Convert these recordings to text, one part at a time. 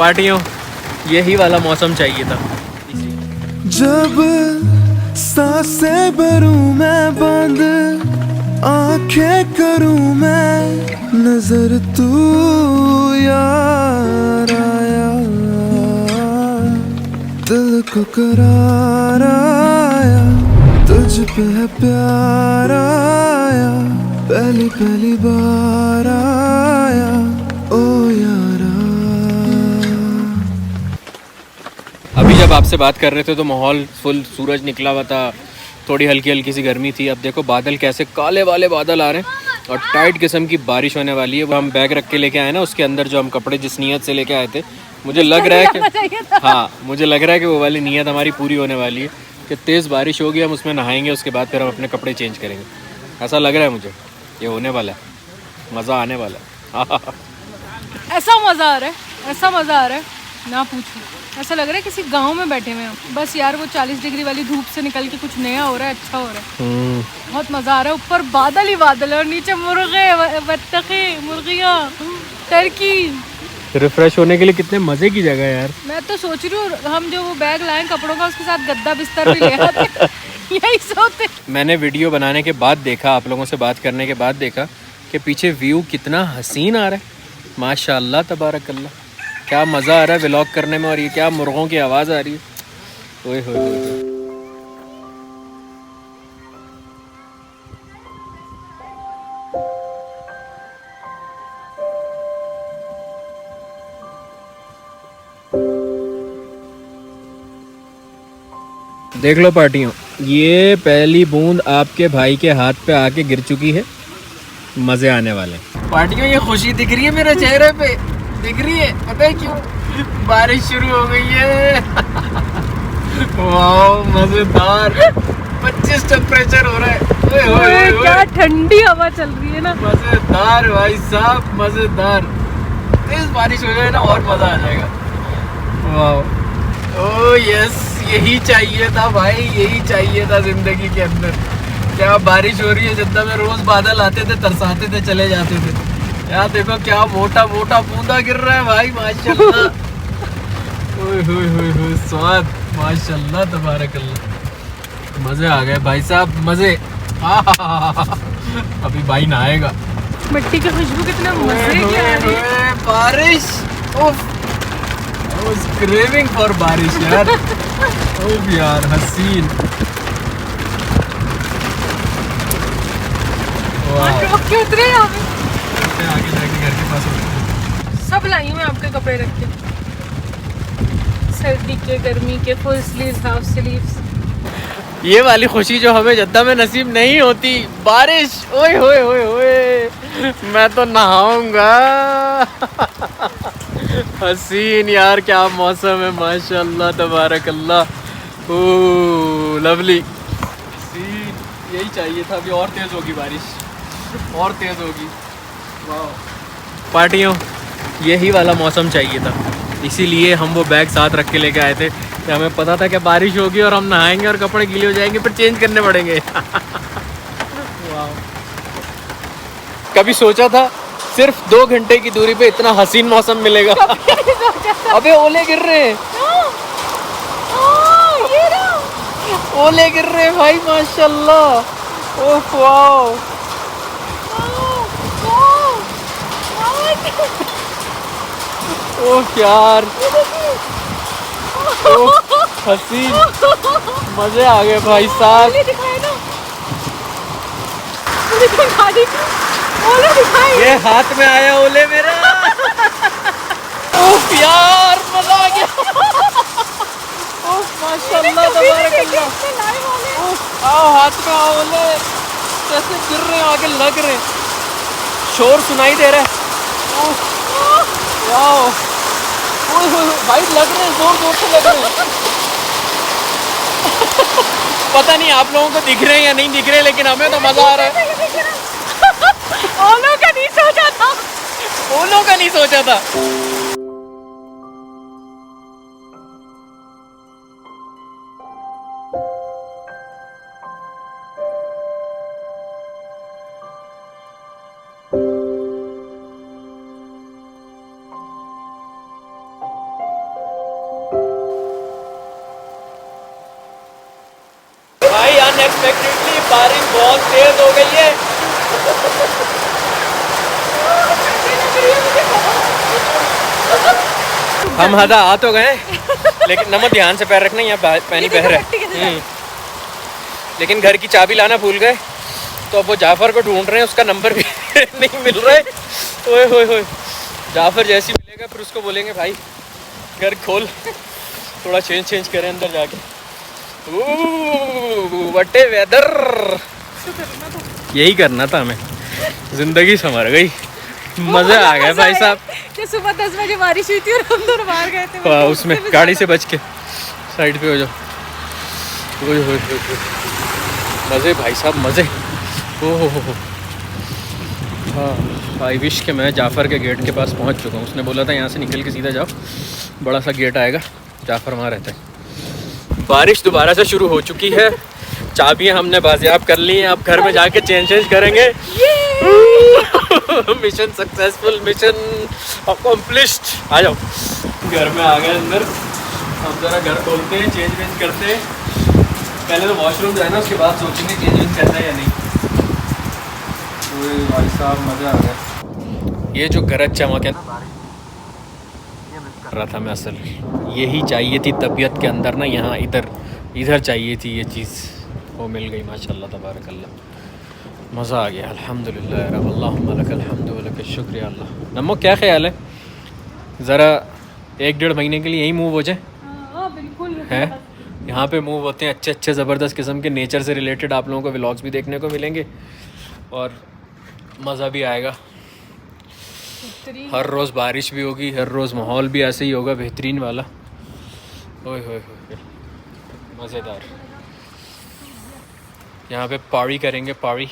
पार्टियों, यही वाला मौसम चाहिए था। जब सांसें भरूं मैं बंद, आंखें करूं मैं नजर, तू यार आया, दिल को करार आया, तुझ पे है प्यार आया, पहली पहली बार आया, ओ यारा। अभी जब आपसे बात कर रहे थे तो माहौल फुल सूरज निकला हुआ था, थोड़ी हल्की हल्की सी गर्मी थी। अब देखो बादल कैसे काले वाले बादल आ रहे हैं और टाइट किस्म की बारिश होने वाली है। वो हम बैग रख के लेके आए ना, उसके अंदर जो हम कपड़े जिस नीयत से लेके आए थे, मुझे लग रहा है कि मुझे लग रहा है कि वो वाली नीयत हमारी पूरी होने वाली है कि तेज़ बारिश होगी, हम उसमें नहाएंगे, उसके बाद फिर हम अपने कपड़े चेंज करेंगे। ऐसा लग रहा है मुझे, ये होने वाला है, मज़ा आने वाला है। ऐसा मज़ा आ रहा है, ऐसा मज़ा आ रहा है ना पूछो। ऐसा लग रहा है किसी गांव में बैठे हुए हैं बस यार। वो 40 डिग्री वाली धूप से निकल के कुछ नया हो रहा है, अच्छा हो रहा है। बहुत मज़ा आ रहा है। ऊपर बादल ही बादल है और नीचे मुर्गे, बत्तखे, मुर्गियाँ, टर्की। रिफ्रेश होने के लिए कितने मज़े की जगह है यार। मैं तो सोच रही हूँ हम जो वो बैग लाएं कपड़ों का, उसके साथ गद्दा बिस्तर भी ले आते। यही सोते। मैंने वीडियो बनाने के बाद देखा, आप लोगों से बात करने के बाद देखा कि पीछे व्यू कितना हसीन आ रहा है। माशाल्लाह तबारकल्लाह, क्या मज़ा आ रहा है व्लॉग करने में। और ये क्या मुर्गों की आवाज़ आ रही है। ओए होए। देख लो पार्टियों, ये पहली बूंद आपके भाई के हाथ पे आके गिर चुकी है। मज़े आने वाले पार्टियों। ये खुशी दिख रही है मेरे चेहरे पे, दिख रही है, पता है क्यों? बारिश शुरू हो गई है। वाह मजेदार, 25 टेम्परेचर हो रहा है। ओए होए, क्या ठंडी हवा चल रही है ना, मजेदार भाई साहब, मजेदार। तेज बारिश हो जाए ना और मजा आ जाएगा। वाह, ओ यस, यही चाहिए था भाई, यही चाहिए था जिंदगी के अंदर। क्या बारिश हो रही है। जद्दा में रोज बादल आते थे, तरसाते थे, चले जाते थे। यार देखो क्या मोटा मोटा बूंदा गिर रहा है भाई, माशाल्लाह। ओए होए होए होए, स्वाद, माशाल्लाह तबारकल्लाह। मजे आ गए भाई साहब, मजे। अभी भाई नहाएगा। मिट्टी की खुशबू कितना मजे की आ रही है। बारिश, उफ, I was craving for बारिश यार। उफ यार, हसीन। क्यों उतरे यहाँ पे? आगे जाके घर के पास उतरे। सब लाई हूँ मैं आपके कपड़े रख के, सर्दी के, गर्मी के, फुल स्लीव्स, हाफ स्लीव्स। ये वाली खुशी जो हमें जद्दा में नसीब नहीं होती, बारिश। ओए होए होए होए, मैं तो नहाऊंगा। हसीन यार, क्या मौसम है, माशाल्लाह तबारकल्लाह। ओह लवली, हसीन, यही चाहिए था। अभी और तेज होगी बारिश, और तेज होगी। वाह पार्टियों, यही वाला मौसम चाहिए था, इसीलिए हम वो बैग साथ रख के लेके आए थे कि हमें पता था कि बारिश होगी और हम नहाएंगे और कपड़े गीले हो जाएंगे, फिर चेंज करने पड़ेंगे। कभी सोचा था सिर्फ 2 घंटे की दूरी पे इतना हसीन मौसम मिलेगा? अबे ओले गिर रहे हैं, ओले गिर रहे हैं भाई, माशाल्लाह। ओह वाओ, ओह यार, ओह हसीन, मजे आ गए भाई साहब। ये हाथ में आया ओले मेरा। ओह यार, मजा आ गया। ओह माशाल्लाह तबारकल्लाह। ओह आओ, हाथ में आओ ओले, कैसे गिर रहे हैं, आगे लग रहे हैं, शोर सुनाई दे रहा है। ओह वाओ, भाई लग रहे हैं, जोर जोर से लग रहे हैं। पता नहीं आप लोगों को दिख रहे हैं या नहीं दिख रहे, लेकिन हमें तो मजा आ रहा है। ओलों का नहीं सोचा था, ओलों का नहीं सोचा था। अनएक्सपेक्टेडली बारिश बहुत तेज हो गई है। हम हदा आ तो गए, लेकिन नमक ध्यान से पैर रखना, यहाँ पानी बह रहा है। लेकिन घर की चाबी लाना भूल गए, तो अब वो जाफर को ढूंढ रहे हैं, उसका नंबर भी नहीं मिल रहा है। ओए होए होए, जाफर जैसी मिलेगा फिर उसको बोलेंगे भाई घर खोल, थोड़ा चेंज करें अंदर जाके। व्हाट ए वेदर, यही करना था हमें, जिंदगी संवर गई, मजे आ गए भाई साहब। कि सुबह 10 बजे बारिश हुई थी और हम दोनों बाहर गए थे, उसमें गाड़ी से बच के साइड पे हो जाओ। ओए होए होए, मज़े भाई साहब मज़े। ओह हो, हाँ आई विश कि मैं जाफ़र के गेट के पास पहुंच चुका हूँ। उसने बोला था यहाँ से निकल के सीधा जाओ, बड़ा सा गेट आएगा, जाफ़र वहाँ रहता है। बारिश दोबारा से शुरू हो चुकी है, चाबियाँ हमने बाजियाब कर ली हैं, अब घर में जाके चेंज करेंगे। Mission successful, mission accomplished. आ जाओ, घर में आ गए अंदर। अब ज़रा घर खोलते हैं, चेंज करते हैं। पहले तो वॉशरूम जाए ना, उसके बाद सोचेंगे चेंज करना है या नहीं। भाई साहब मज़ा आ गया। ये जो गरज चमक है ना, रहा था मैं असल, यही चाहिए थी तबीयत के अंदर ना, यहाँ इधर चाहिए थी ये चीज़, वो मिल गई माशाल्लाह तबारक अल्लाह। मज़ा आ गया अल्हम्दुलिल्लाह रब, अल्लाहुम्मा लकल हम्दु व लकल शुक्र। अल्लाह नमो, क्या ख्याल है, ज़रा 1-1.5 महीने के लिए यही मूव हो जाए? बिल्कुल है, यहाँ पे मूव होते हैं अच्छे ज़बरदस्त किस्म के नेचर से रिलेटेड, आप लोगों को व्लॉग्स भी देखने को मिलेंगे और मज़ा भी आएगा। हर रोज़ बारिश भी होगी, हर रोज़ माहौल भी ऐसे ही होगा बेहतरीन वाला। ओए होए होए, मज़ेदार। यहाँ पे पारी करेंगे, पारी,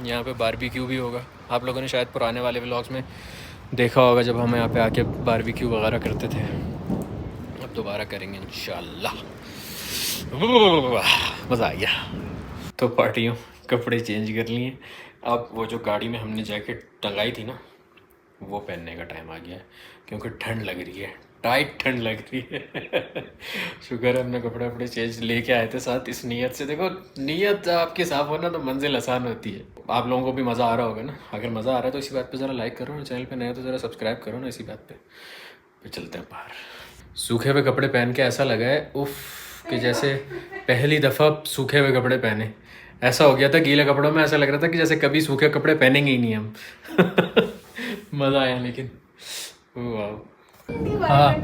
यहाँ पे बारबेक्यू भी होगा। आप लोगों ने शायद पुराने वाले व्लॉग्स में देखा होगा जब हम यहाँ पे आके बारबेक्यू वगैरह करते थे, अब दोबारा करेंगे इंशाल्लाह। मज़ा आ गया। तो पार्टियों कपड़े चेंज कर लिए, अब वो जो गाड़ी में हमने जैकेट टंगाई थी ना, वो पहनने का टाइम आ गया है, क्योंकि ठंड लग रही है, टाइट ठंड लग रही है। शुक्र है हमने कपड़े वपड़े चेंज लेके आए थे साथ, इस नीयत से। देखो, नीयत आपकी साफ़ होना तो मंजिल आसान होती है। आप लोगों को भी मज़ा आ रहा होगा ना, अगर मज़ा आ रहा है तो इसी बात पे ज़रा लाइक करो, चैनल पे नए हो तो ज़रा सब्सक्राइब करो ना, इसी बात पे चलते हैं बाहर। सूखे हुए कपड़े पहन के ऐसा लगा है उफ़ कि जैसे पहली दफ़ा सूखे हुए कपड़े पहने, ऐसा हो गया था। गीले कपड़ों में ऐसा लग रहा था कि जैसे कभी सूखे कपड़े पहनेंगे ही नहीं हम। मज़ा आया लेकिन, वाह। हाँ,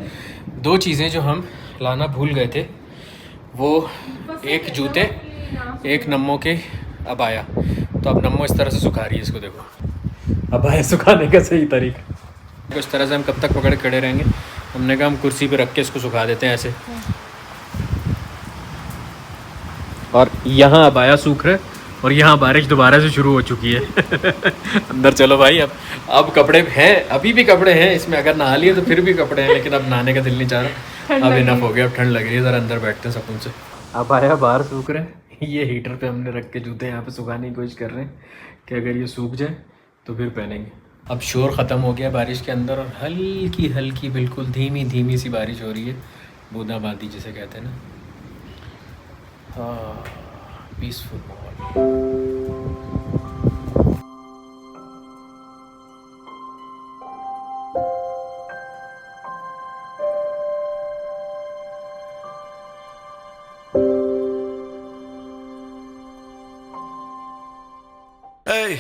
2 चीज़ें जो हम लाना भूल गए थे, वो एक जूते, एक नम्मो के अबाया। तो अब नम्मो इस तरह से सुखा रही है इसको, देखो अबाया सुखाने का सही तरीका। इस तरह से हम कब तक पकड़े खड़े रहेंगे, हमने कहा हम कुर्सी पे रख के इसको सुखा देते हैं ऐसे। और यहाँ अबाया सूख रहा है और यहाँ बारिश दोबारा से शुरू हो चुकी है। अंदर चलो भाई, अब कपड़े हैं, अभी भी कपड़े हैं इसमें, अगर नहा लिए तो फिर भी कपड़े हैं, लेकिन अब नहाने का दिल नहीं चाह रहा, अब इनफ हो गया, अब ठंड लग रही है, ज़रा अंदर बैठते हैं सुकून से। अबाया बाहर सूख रहे हैं, ये हीटर पे हमने रख के जूते यहाँ पे सुखाने की कोशिश कर रहे हैं कि अगर ये सूख जाए तो फिर पहनेंगे। अब शोर ख़त्म हो गया बारिश के अंदर, और हल्की हल्की बिल्कुल धीमी सी बारिश हो रही है, बूंदाबांदी जिसे कहते हैं ना। हाँ, पीसफुल माहौल। Hey